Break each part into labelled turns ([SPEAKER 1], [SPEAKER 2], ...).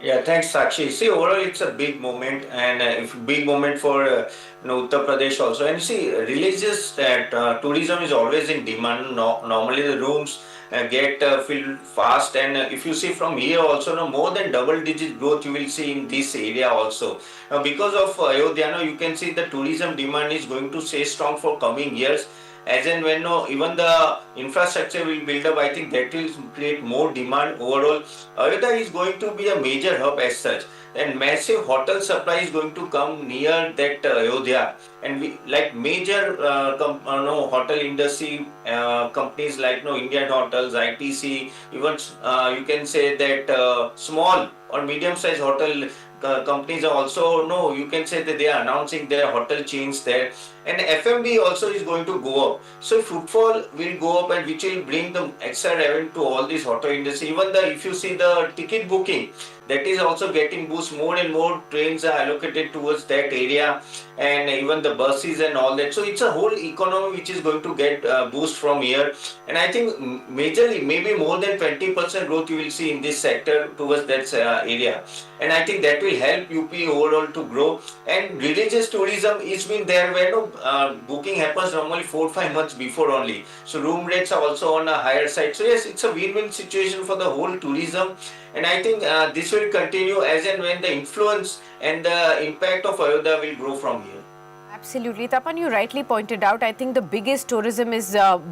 [SPEAKER 1] Yeah, thanks, Sakshi. See, overall, it's a big moment, and if big moment for Uttar Pradesh also. And you see, religious that tourism is always in demand. No, normally, the rooms get filled fast, and if you see from here also, no more than double-digit growth you will see in this area also. Because of Ayodhya, no, you can see the tourism demand is going to stay strong for coming years. As and when no, even the infrastructure will build up, I think that will create more demand overall. Ayodhya is going to be a major hub as such, and massive hotel supply is going to come near that Ayodhya, and we like major no, hotel industry companies like no Indian Hotels, ITC, even you can say that small or medium sized hotel companies are also no you can say that they are announcing their hotel chains there, and F&B also is going to go up, so footfall will go up and which will bring the extra revenue to all this hotel industry. Even the if you see the ticket booking, that is also getting boost. More and more trains are allocated towards that area, and even the buses and all that. So it's a whole economy which is going to get boost from here. And I think majorly maybe more than 20% growth you will see in this sector towards that area. And I think that will help UP overall to grow. And religious tourism is been there where no booking happens normally 4 5 months before only. So room rates are also on a higher side. So yes, it's a win-win situation for the whole tourism. And I think this will continue as and when the influence and the impact of Ayodhya will grow from here.
[SPEAKER 2] Absolutely. Tapan, you rightly pointed out, I think the biggest tourism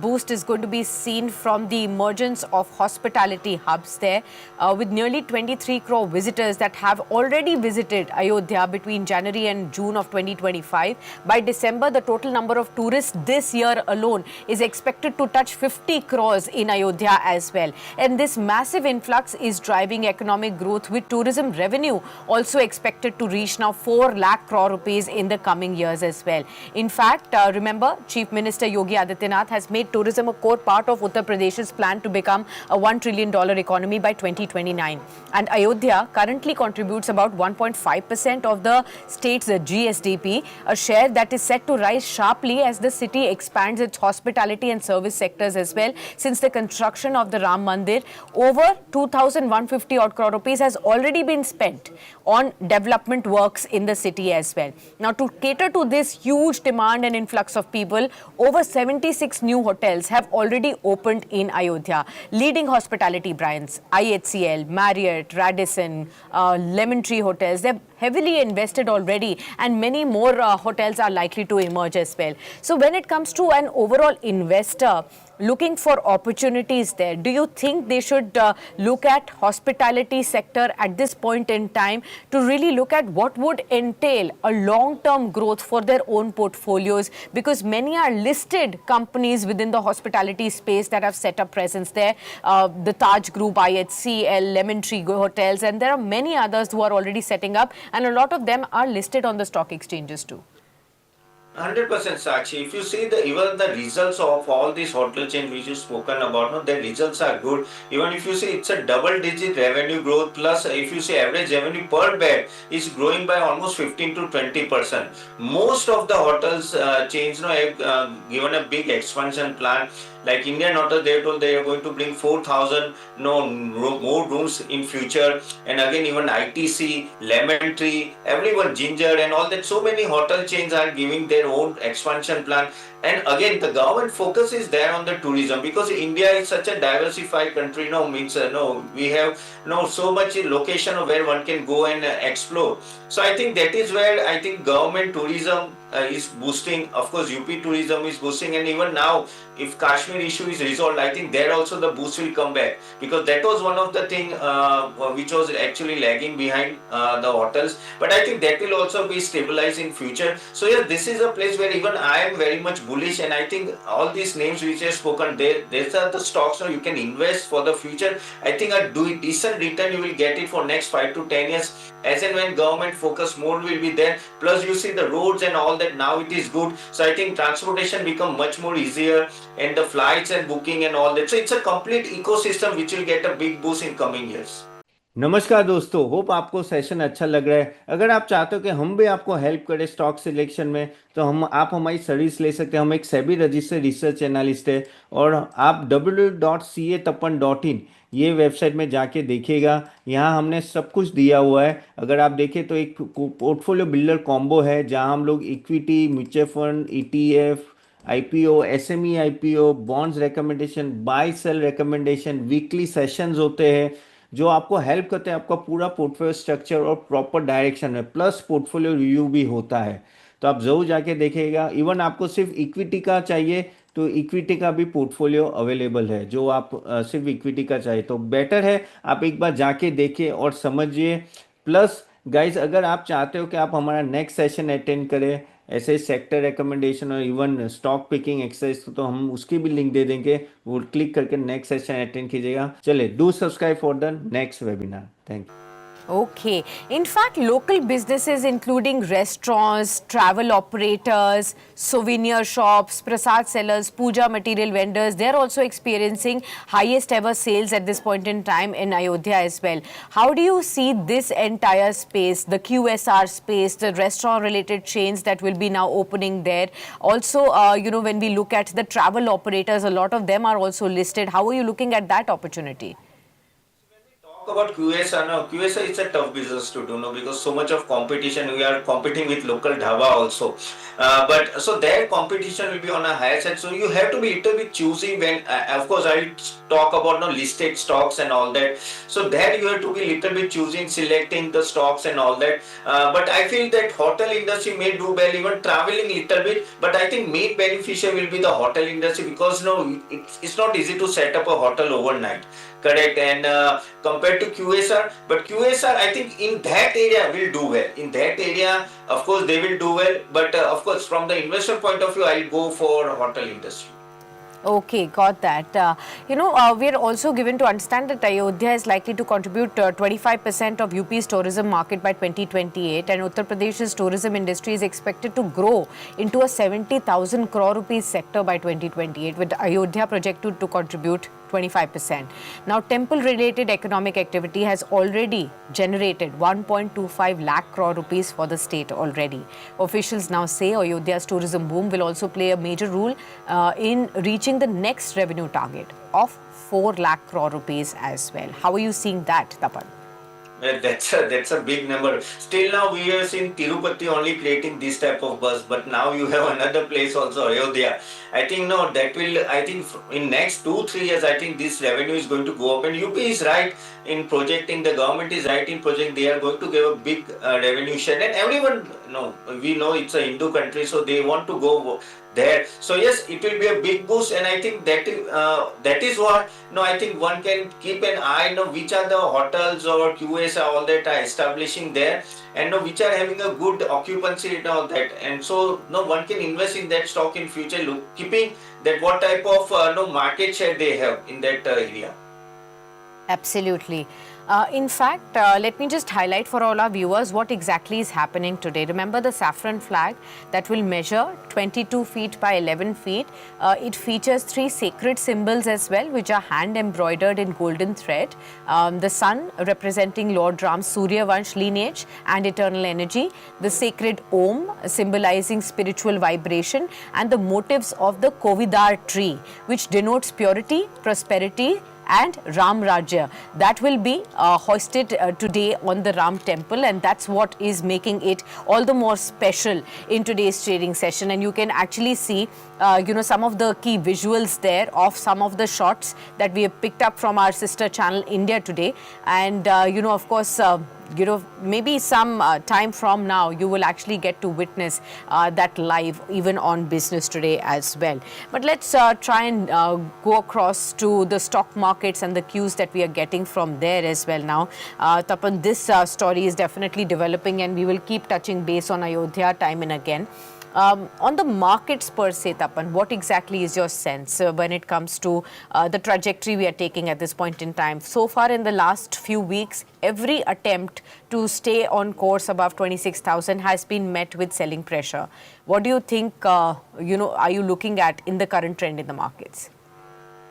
[SPEAKER 2] boost is going to be seen from the emergence of hospitality hubs there, with nearly 23 crore visitors that have already visited Ayodhya between January and June of 2025. By December, the total number of tourists this year alone is expected to touch 50 crores in Ayodhya as well. And this massive influx is driving economic growth, with tourism revenue also expected to reach now 4 lakh crore rupees in the coming years as well. In fact, remember, Chief Minister Yogi Adityanath has made tourism a core part of Uttar Pradesh's plan to become a $1 trillion economy by 2029. And Ayodhya currently contributes about 1.5% of the state's GSDP, a share that is set to rise sharply as the city expands its hospitality and service sectors as well. Since the construction of the Ram Mandir, over 2,150 odd crore rupees has already been spent on development works in the city as well. Now, to cater to this huge demand and influx of people, over 76 new hotels have already opened in Ayodhya. Leading hospitality brands, IHCL, Marriott, Radisson, Lemon Tree Hotels, they've heavily invested already, and many more hotels are likely to emerge as well. So when it comes to an overall investor looking for opportunities there, do you think they should look at hospitality sector at this point in time to really look at what would entail a long-term growth for their own portfolios? Because many are listed companies within the hospitality space that have set up presence there. The Taj Group, IHCL, Lemon Tree Hotels, and there are many others who are already setting up, and a lot of them are listed on the stock exchanges too.
[SPEAKER 1] 100% Sakshi. If you see the even the results of all these hotel chains which you've spoken about, no, the results are good. Even if you see it's a double-digit revenue growth, plus if you see average revenue per bed is growing by almost 15 to 20%. Most of the hotels chains, no, have given a big expansion plan. Like Indian Hotels, they told they are going to bring 4,000 no more rooms in future, and again even ITC, Lemon Tree, everyone Ginger and all that. So many hotel chains are giving their own expansion plan. And again, the government focus is there on the tourism because India is such a diversified country. No means no we have no so much location where one can go and explore. So I think that is where I think government tourism is boosting. Of course, UP tourism is boosting, and even now, if Kashmir issue is resolved, I think there also the boost will come back because that was one of the thing which was actually lagging behind the hotels. But I think that will also be stabilized in future. So yeah, this is a place where even I am very much bullish, and I think all these names which I have spoken, these are the stocks now you can invest for the future. I think a decent return you will get it for next 5 to 10 years. As and when government focus more will be there. Plus you see the roads and all that now it is good. So I think transportation become much more easier, and the flights and booking and all that. So it's a complete ecosystem which will get a big boost in coming years. नमस्कार दोस्तों, hope आपको session अच्छा लग रहा है। अगर आप चाहते हो कि हम भी आपको हेल्प करें स्टॉक सिलेक्शन में, तो हम आप हमारी सर्विस ले सकते हैं। हम एक सेबी रजिस्टर्ड रिसर्च एनालिस्ट है, और आप www.catapan.in ये वेबसाइट में जाके देखिएगा। यहाँ हमने सब कुछ दिया हुआ है। अगर आप देखें तो एक पोर्टफोलियो बिल्डर कॉम्बो है, जहाँ हम लोग equity, mutual fund, ETF, IPO, SME IPO, bonds recommendation, buy sell recommendation, weekly sessions होते हैं जो आपको हेल्प करते हैं आपका पूरा पोर्टफोलियो स्ट्रक्चर और प्रॉपर डायरेक्शन में, प्लस पोर्टफोलियो रिव्यू भी होता है। तो आप जरूर जाके देखिएगा। इवन आपको सिर्फ इक्विटी का चाहिए तो इक्विटी का भी पोर्टफोलियो अवेलेबल है। जो आप सिर्फ इक्विटी का चाहिए तो बेटर है आप एक बार जाके देखिए और समझिए। प्लस गाइस, अगर आप चाहते हो कि आप हमारा नेक्स्ट सेशन अटेंड करें ऐसे सेक्टर रिकमेंडेशन और इवन स्टॉक पिकिंग एक्सरसाइज, तो हम उसकी भी लिंक दे देंगे। वो क्लिक करके नेक्स्ट सेशन अटेंड कीजिएगा। चलिए, do subscribe for the next webinar. Thank you.
[SPEAKER 2] Okay. In fact, local businesses including restaurants, travel operators, souvenir shops, prasad sellers, puja material vendors, they're also experiencing highest ever sales at this point in time in Ayodhya as well. How do you see this entire space, the QSR space, the restaurant related chains that will be now opening there? Also, when we look at the travel operators, a lot of them are also listed. How are you looking at that opportunity?
[SPEAKER 1] Talk about QSR now. QSR is a tough business to do now because so much of competition. We are competing with local dhaba also, but so their competition will be on a higher side. So you have to be little bit choosy when. Of course, I talk about no listed stocks and all that. So there you have to be little bit choosing, selecting the stocks and all that. But I feel that hotel industry may do well, even traveling little bit. But I think main beneficiary will be the hotel industry because it's not easy to set up a hotel overnight. Correct. And compared to QSR, but QSR I think in that area will do well. In that area, of course, they will do well. But of course, from the investor point of view, I'll go for hotel industry.
[SPEAKER 2] Okay, got that. We are also given to understand that Ayodhya is likely to contribute 25% of UP's tourism market by 2028, and Uttar Pradesh's tourism industry is expected to grow into a 70,000 crore rupees sector by 2028, with Ayodhya projected to contribute 25%. Now, temple-related economic activity has already generated 1.25 lakh crore rupees for the state already. Officials now say Ayodhya's tourism boom will also play a major role in reaching the next revenue target of 4 lakh crore rupees as well. How are you seeing that, Tapan?
[SPEAKER 1] Well, that's a big number. Still now we have seen Tirupati only creating this type of buzz, but now you have another place also, Ayodhya. I think no, that will. I think in next 2-3 years, I think this revenue is going to go up. And UP is right in projecting. The government is right in projecting. They are going to give a big revenue share, and everyone we know it's a Hindu country, so they want to go there. So yes, it will be a big boost, and I think that is what I think one can keep an eye which are the hotels or QSR all that are establishing there, and which are having a good occupancy and all that, and so one can invest in that stock in future, keeping that what type of market share they have in that area.
[SPEAKER 2] Absolutely. In fact, let me just highlight for all our viewers what exactly is happening today. Remember the saffron flag that will measure 22 feet by 11 feet. It features 3 sacred symbols as well, which are hand embroidered in golden thread. The sun representing Lord Ram's Surya Vansh lineage and eternal energy. The sacred Om symbolizing spiritual vibration, and the motifs of the Kovidar tree, which denotes purity, prosperity, and Ram Rajya. That will be hoisted today on the Ram temple, and that's what is making it all the more special in today's trading session. And you can actually see some of the key visuals there of some of the shots that we have picked up from our sister channel India Today. And of course, maybe some time from now, you will actually get to witness that live even on Business Today as well. But let's try and go across to the stock markets and the cues that we are getting from there as well now. Tapan, this story is definitely developing, and we will keep touching base on Ayodhya time and again. On the markets per se, Tapan, what exactly is your sense when it comes to the trajectory we are taking at this point in time? So far in the last few weeks, every attempt to stay on course above 26,000 has been met with selling pressure. What do you think, are you looking at in the current trend in the markets?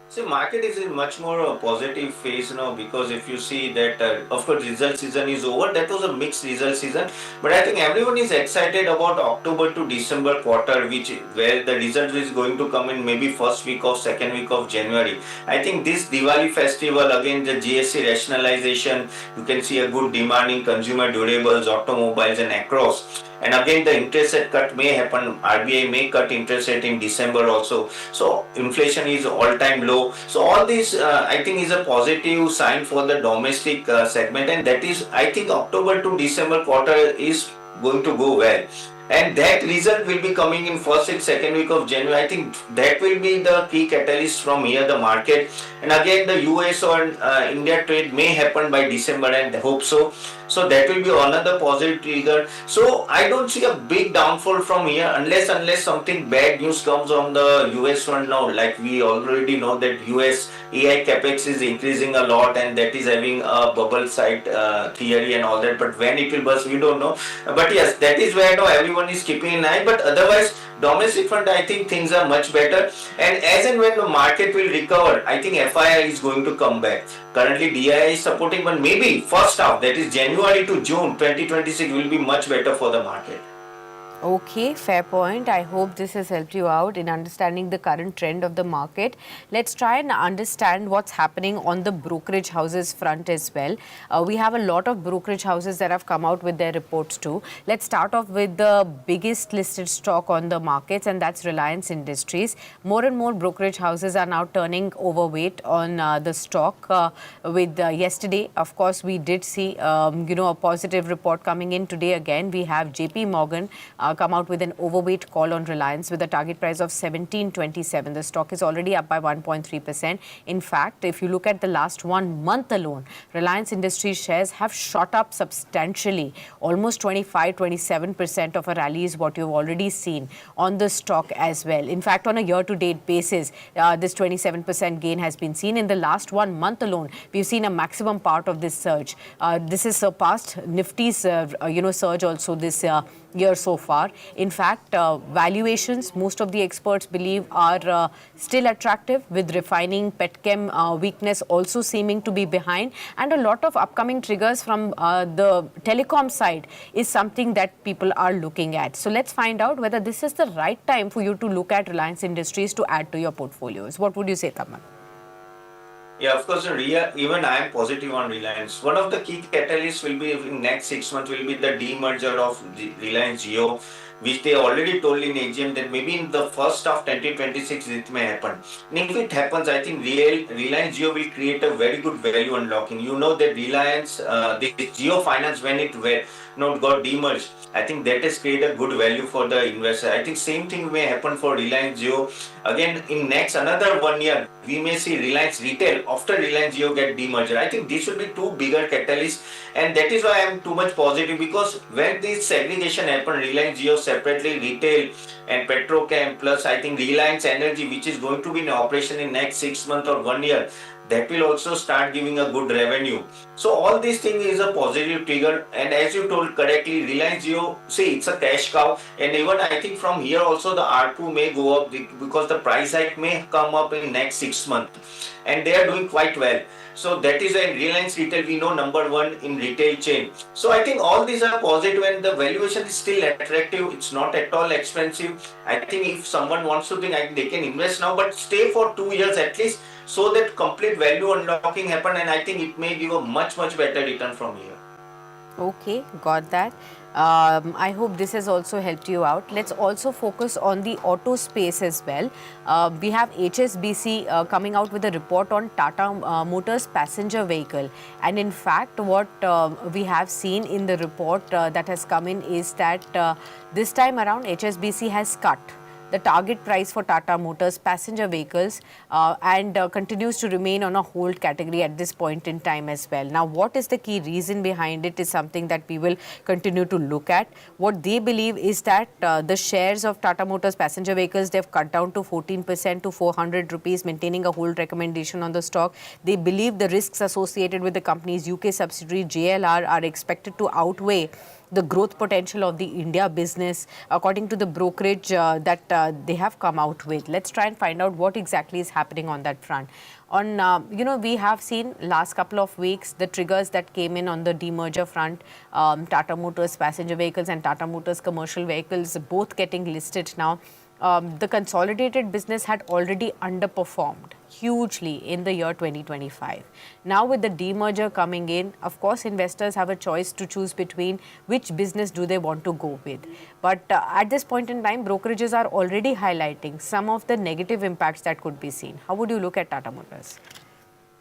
[SPEAKER 1] See, market is in much more positive phase now because if you see that, of course, result season is over. That was a mixed result season, but I think everyone is excited about October to December quarter, which where the result is going to come in maybe first week of second week of January. I think this Diwali festival again, the GST rationalization, you can see a good demand in consumer durables, automobiles, and across. And again, the interest rate cut may happen. RBI may cut interest rate in December also. So inflation is all-time low. So all this, I think, is a positive sign for the domestic segment, and that is, I think, October to December quarter is going to go well. And that result will be coming in first and second week of January. I think that will be the key catalyst from here, the market. And again, the US or India trade may happen by December, and I hope so. So that will be another positive trigger. So I don't see a big downfall from here unless something bad news comes on the US front now. Like we already know that US AI capex is increasing a lot, and that is having a bubble site theory and all that. But when it will burst, we don't know. But yes, that is where now everyone is keeping an eye. But otherwise, domestic front, I think things are much better. And as and when the market will recover, I think FII is going to come back. Currently, DII is supporting, but maybe first half, that is January to June 2026, will be much better for the market.
[SPEAKER 2] Okay, fair point. I hope this has helped you out in understanding the current trend of the market. Let's try and understand what's happening on the brokerage houses front as well. We have a lot of brokerage houses that have come out with their reports too. Let's start off with the biggest listed stock on the markets, and that's Reliance Industries. More and more brokerage houses are now turning overweight on the stock. With yesterday, of course, we did see a positive report coming in today. Again, we have JP Morgan come out with an overweight call on Reliance with a target price of 17.27. The stock is already up by 1.3%. In fact, if you look at the last 1 month alone, Reliance Industries shares have shot up substantially. Almost 25-27% of a rally is what you've already seen on the stock as well. In fact, on a year-to-date basis, this 27% gain has been seen. In the last 1 month alone, we've seen a maximum part of this surge. This has surpassed Nifty's surge also this year so far. In fact, valuations, most of the experts believe, are still attractive, with refining, petchem weakness also seeming to be behind, and a lot of upcoming triggers from the telecom side is something that people are looking at. So let's find out whether this is the right time for you to look at Reliance Industries to add to your portfolios. What would you say, Tapan?
[SPEAKER 1] Yeah, of course, even I am positive on Reliance. One of the key catalysts will be in next 6 months will be the demerger of Reliance Jio, which they already told in AGM that maybe in the first of 2026 it may happen. And if it happens, I think Reliance Jio will create a very good value unlocking. You know that Reliance, the Jio Finance, when it got demerged, I think that has created a good value for the investor. I think same thing may happen for Reliance Jio. Again, in next another 1 year, we may see Reliance Retail after Reliance Jio get demerger. I think these will be two bigger catalysts, and that is why I am too much positive, because when this segregation happened, Reliance Jio separately, retail and Petrochem, plus I think Reliance Energy, which is going to be in operation in next 6 months or 1 year, that will also start giving a good revenue. So all these things is a positive trigger. And as you told correctly, Reliance Jio, see, it's a cash cow, and even I think from here also the ARPU may go up because the price hike may come up in next 6 months, and they are doing quite well. So that is why Reliance Retail, we know, number one in retail chain. So I think all these are positive, and the valuation is still attractive. It's not at all expensive. I think if someone wants to think, they can invest now, but stay for 2 years at least, so that complete value unlocking happen, and I think it may give a much better return from here.
[SPEAKER 2] Okay, got that. I hope this has also helped you out. Let's also focus on the auto space as well. We have HSBC coming out with a report on Tata Motors passenger vehicle. And in fact, what we have seen in the report that has come in is that this time around HSBC has cut the target price for Tata Motors passenger vehicles and continues to remain on a hold category at this point in time as well. Now, what is the key reason behind it is something that we will continue to look at. What they believe is that the shares of Tata Motors passenger vehicles, they've cut down to 14% to 400 rupees, maintaining a hold recommendation on the stock. They believe the risks associated with the company's UK subsidiary JLR are expected to outweigh the growth potential of the India business, according to the brokerage that they have come out with. Let's try and find out what exactly is happening on that front. On, we have seen last couple of weeks the triggers that came in on the demerger front, Tata Motors passenger vehicles and Tata Motors commercial vehicles both getting listed now. The consolidated business had already underperformed hugely in the year 2025. Now with the demerger coming in, of course, investors have a choice to choose between which business do they want to go with. But at this point in time, brokerages are already highlighting some of the negative impacts that could be seen. How would you look at Tata Motors?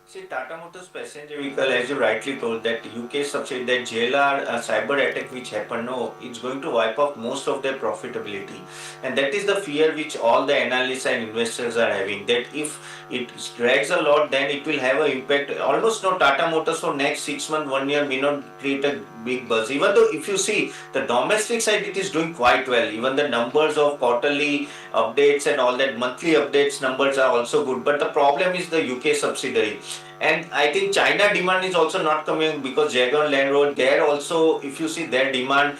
[SPEAKER 1] See, Tata Motors passenger vehicle, as you rightly told, that UK subsidiary, that JLR cyber attack which happened, no, it's going to wipe off most of their profitability. And that is the fear which all the analysts and investors are having, that if it drags a lot, then it will have an impact. Almost no, Tata Motors for next 6 months, 1 year may not create a big buzz. Even though if you see the domestic side, it is doing quite well. Even the numbers of quarterly updates and all that monthly updates numbers are also good. But the problem is the UK subsidiary. And I think China demand is also not coming because Jaguar Land Rover, there also, if you see their demand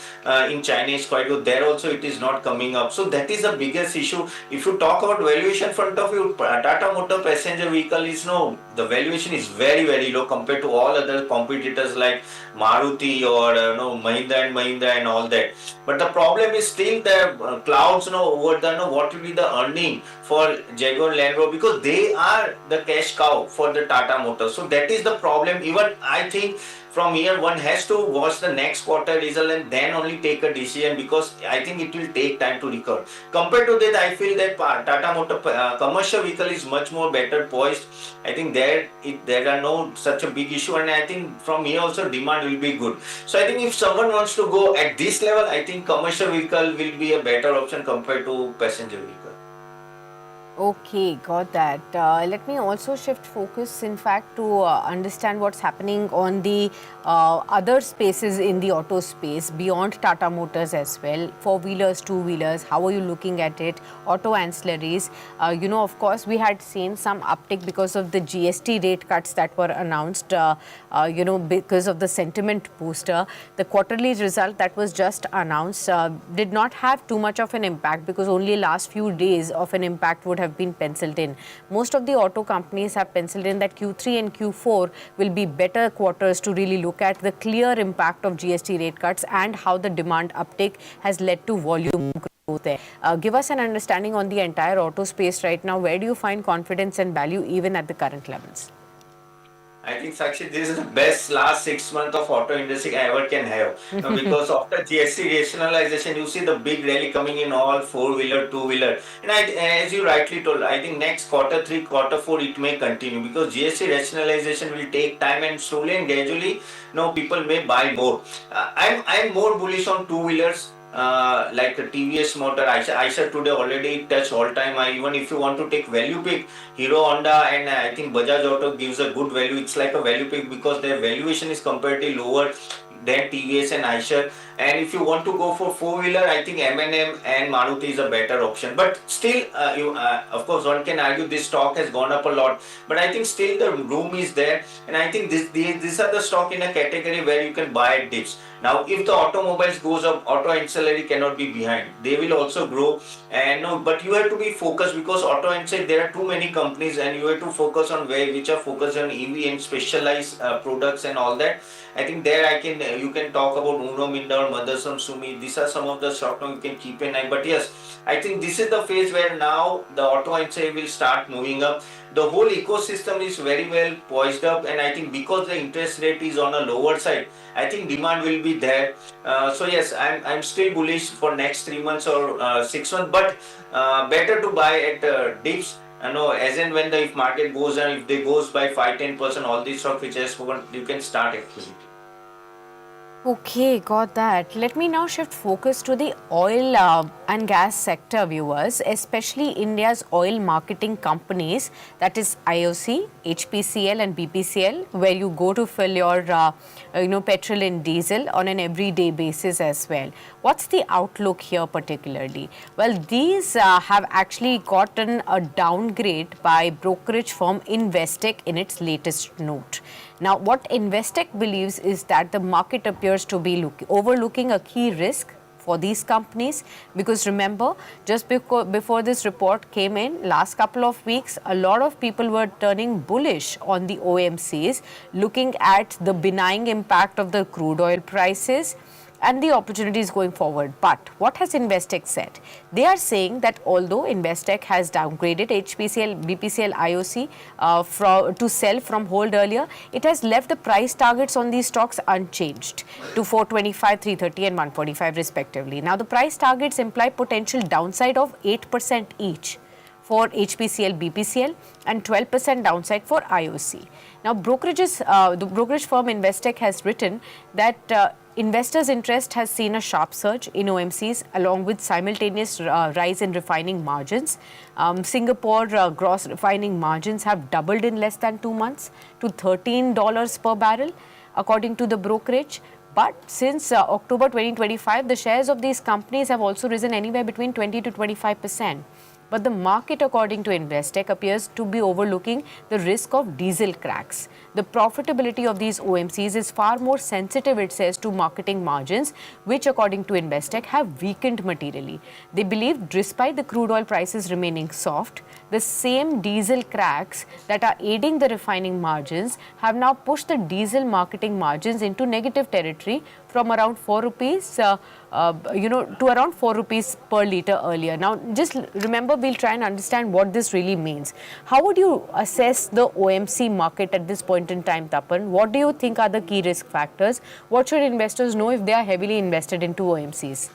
[SPEAKER 1] in China is quite good. There also it is not coming up. So that is the biggest issue. If you talk about valuation front of view, Tata Motor passenger vehicle is no, the valuation is very, very low compared to all other competitors like Maruti or no, Mahindra and Mahindra and all that. But the problem is still the clouds, over the, what will be the earning for Jaguar Land Rover, because they are the cash cow for the Tata Motors. So that is the problem. Even I think from here one has to watch the next quarter result and then only take a decision, because I think it will take time to recover. Compared to that, I feel that Tata Motor commercial vehicle is much more better poised. I think there are no such a big issue, and I think from here also demand will be good. So I think if someone wants to go at this level, I think commercial vehicle will be a better option compared to passenger vehicle.
[SPEAKER 2] Okay, got that. Let me also shift focus, in fact, to understand what's happening on the other spaces in the auto space beyond Tata Motors as well. Four-wheelers, two-wheelers, how are you looking at it? Auto ancillaries. Of course, we had seen some uptick because of the GST rate cuts that were announced, because of the sentiment booster. The quarterly result that was just announced did not have too much of an impact, because only last few days of an impact would have been penciled in. Most of the auto companies have penciled in that Q3 and Q4 will be better quarters to really look at the clear impact of GST rate cuts and how the demand uptick has led to volume growth there. Give us an understanding on the entire auto space right now. Where do you find confidence and value even at the current levels?
[SPEAKER 1] I think Sakshi, this is the best last 6 months of auto industry I ever can have. Now, because after GST rationalization, you see the big rally coming in all four-wheeler, two-wheeler. And as you rightly told, I think next quarter three, quarter four, it may continue, because GST rationalization will take time, and slowly and gradually, people may buy more. I'm more bullish on two-wheelers. Like a TVS motor, Eicher today already touched all-time high. Even if you want to take value pick, Hero Honda and I think Bajaj Auto gives a good value. It's like a value pick because their valuation is comparatively lower than TVS and Eicher. And if you want to go for four-wheeler, I think M&M and Maruti is a better option. But still, of course, one can argue this stock has gone up a lot. But I think still the room is there. And I think these are the stock in a category where you can buy at dips. Now, if the automobiles goes up, auto ancillary cannot be behind. They will also grow. And no, but you have to be focused, because auto ancillary, there are too many companies, and you have to focus on which are focused on EV and specialized products and all that. I think there you can talk about Uno Minda or Motherson Sumi. These are some of the stock now you can keep an eye. But yes, I think this is the phase where now the auto ancillary will start moving up. The whole ecosystem is very well poised up, and I think because the interest rate is on a lower side, I think demand will be there. So yes, I'm still bullish for next 3 months or 6 months, but better to buy at dips. No, as and when the if market goes and if they goes by 5-10%, all these stock which I have spoken, you can start actually.
[SPEAKER 2] Okay, got that. Let me now shift focus to the oil and gas sector, viewers, especially India's oil marketing companies, that is IOC, HPCL and BPCL, where you go to fill your petrol and diesel on an everyday basis as well. What's the outlook here particularly? Well, these have actually gotten a downgrade by brokerage firm Investec in its latest note. Now, what Investec believes is that the market appears to be overlooking a key risk for these companies, because remember, just before this report came in last couple of weeks, a lot of people were turning bullish on the OMCs, looking at the benign impact of the crude oil prices and the opportunities going forward. But what has Investec said? They are saying that although Investec has downgraded HPCL, BPCL, IOC to sell from hold earlier, it has left the price targets on these stocks unchanged to 425, 330 and 145 respectively. Now the price targets imply potential downside of 8% each for HPCL, BPCL and 12% downside for IOC. Now, the brokerage firm Investec has written that investors' interest has seen a sharp surge in OMCs along with simultaneous rise in refining margins. Singapore gross refining margins have doubled in less than 2 months to $13 per barrel, according to the brokerage. But since October 2025, the shares of these companies have also risen anywhere between 20 to 25%. But the market, according to Investec, appears to be overlooking the risk of diesel cracks. The profitability of these OMCs is far more sensitive, it says, to marketing margins, which, according to Investec, have weakened materially. They believe, despite the crude oil prices remaining soft, the same diesel cracks that are aiding the refining margins have now pushed the diesel marketing margins into negative territory from around 4 rupees to around 4 rupees per litre earlier. Now, just remember, we'll try and understand what this really means. How would you assess the OMC market at this point in time, Tapan? What do you think are the key risk factors? What should investors know if they are heavily invested into OMCs?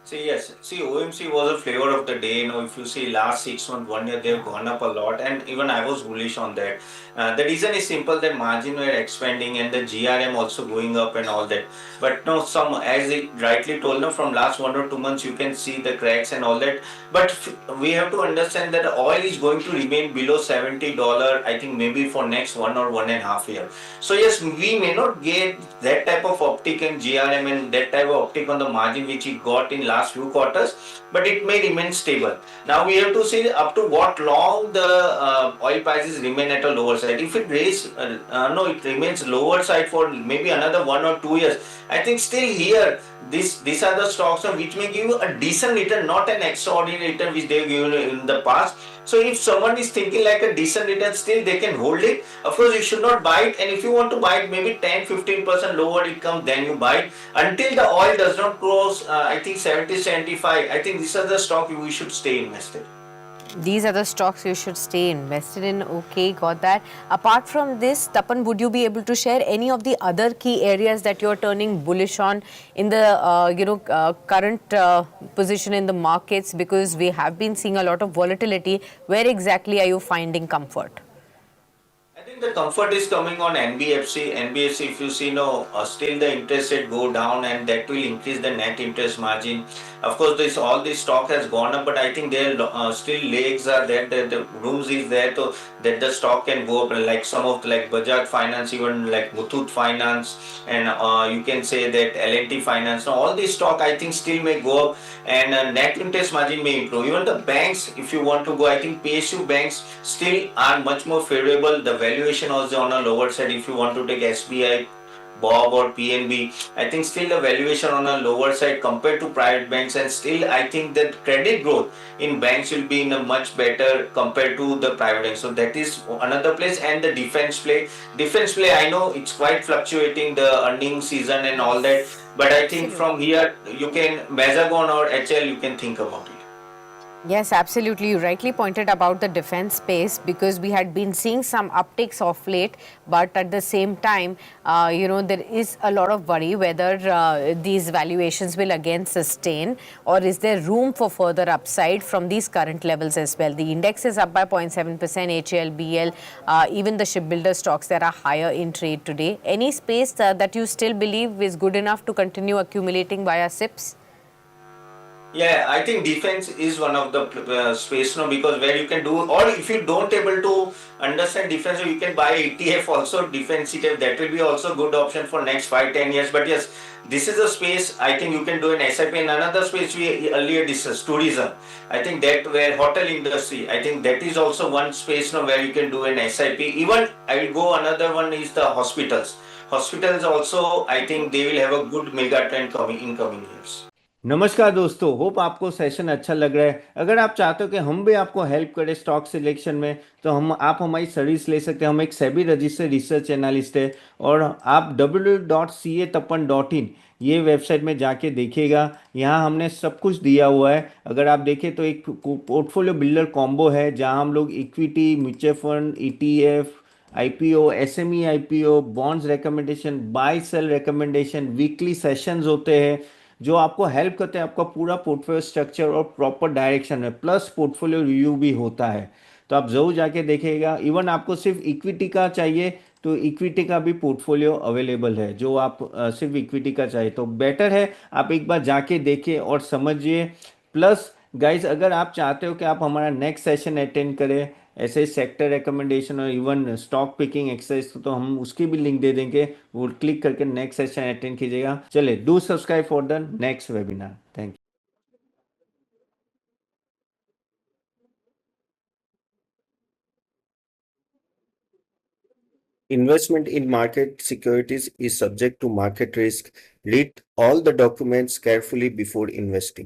[SPEAKER 1] See, yes. See, OMC was a flavor of the day. If you see last 6 months, 1 year, they've gone up a lot, and even I was bullish on that. The reason is simple: that margin were expanding and the GRM also going up and all that. But no, as it rightly told, no, from last 1 or 2 months, you can see the cracks and all that. But we have to understand that oil is going to remain below $70. I think maybe for next 1 or 1.5 years. So yes, we may not get that type of uptick in GRM and that type of uptick on the margin which it got in last few quarters, but it may remain stable. Now we have to see up to what long the oil prices remain at a lower side. If it it remains lower side for maybe another 1 or 2 years, I think still here these are the stocks which may give you a decent return, not an extraordinary return which they have given in the past. So if someone is thinking like a decent return, still they can hold it. Of course, you should not buy it, and if you want to buy it, maybe 10-15% lower it comes, then you buy it until the oil does not cross. I think 70-75. I think these are the stock we should stay invested.
[SPEAKER 2] These are the stocks you should stay invested in. Okay, got that. Apart from this, Tapan, would you be able to share any of the other key areas that you're turning bullish on in the current position in the markets? Because we have been seeing a lot of volatility. Where exactly are you finding comfort?
[SPEAKER 1] I think the comfort is coming on NBFC. NBFC, if you see, still the interest rate go down, and that will increase the net interest margin. Of course, all this stock has gone up, but I think there still legs are there. The rooms is there, so that the stock can go up. Like some of like Bajaj Finance, even like Muthoot Finance, and you can say that L&T Finance. Now, all this stock I think still may go up, and net interest margin may improve. Even the banks, if you want to go, I think PSU banks still are much more favorable. The valuation also on a lower side. If you want to take SBI, Bob or PNB, I think still the valuation on a lower side compared to private banks, and still I think that credit growth in banks will be in a much better compared to the private banks. So that is another place. And the defense play. Defense play, I know it's quite fluctuating, the earnings season and all that, but I think from here you can Mazagon or HL, you can think about it.
[SPEAKER 2] Yes, absolutely. You rightly pointed about the defense space, because we had been seeing some upticks of late, but at the same time, there is a lot of worry whether these valuations will again sustain, or is there room for further upside from these current levels as well. The index is up by 0.7%, HAL, BEL, even the shipbuilder stocks that are higher in trade today. Any space that you still believe is good enough to continue accumulating via SIPs?
[SPEAKER 1] Yeah, I think defense is one of the space, no, because where you can do, or if you don't able to understand defense, you can buy ETF also, defense ETF. That will be also good option for next 5-10 years. But yes, this is a space I think you can do an SIP. In another space we earlier discussed, tourism. I think that where hotel industry, I think that is also one space, no, where you can do an SIP. Even I will go another one is the hospitals. Hospitals also, I think they will have a good mega trend coming in coming years.
[SPEAKER 3] नमस्कार दोस्तों, hope आपको session अच्छा लग रहा है। अगर आप चाहते हो कि हम भी आपको हेल्प करें स्टॉक सिलेक्शन में, तो हम आप हमारी सर्विस ले सकते हैं। हम एक सेबी रजिस्टर्ड रिसर्च एनालिस्ट है, और आप www.catapan.in ये वेबसाइट में जाके देखिएगा। यहाँ हमने सब कुछ दिया हुआ है। अगर आप देखें तो एक पोर्टफोलियो बिल्डर कॉम्बो है, जहाँ हम लोग equity, mutual fund, ETF, IPO, SME IPO, bonds recommendation, buy sell recommendation, weekly sessions होते हैं जो आपको हेल्प करते हैं आपका पूरा पोर्टफोलियो स्ट्रक्चर और प्रॉपर डायरेक्शन में, प्लस पोर्टफोलियो रिव्यू भी होता है। तो आप जरूर जाके देखिएगा। इवन आपको सिर्फ इक्विटी का चाहिए तो इक्विटी का भी पोर्टफोलियो अवेलेबल है। जो आप सिर्फ इक्विटी का चाहिए तो बेटर है आप एक बार जाके देखिए और समझिए। प्लस गाइस, अगर आप चाहते हो कि आप हमारा नेक्स्ट सेशन अटेंड करें ऐसे सेक्टर रिकमेंडेशन और इवन स्टॉक पिकिंग एक्सरसाइज, तो हम उसकी भी लिंक दे देंगे। वो क्लिक करके नेक्स्ट सेशन अटेंड कीजिएगा। चलिए, do subscribe for the next webinar. Thank you.
[SPEAKER 4] Investment in market securities is subject to market risk. Read all the documents carefully before investing.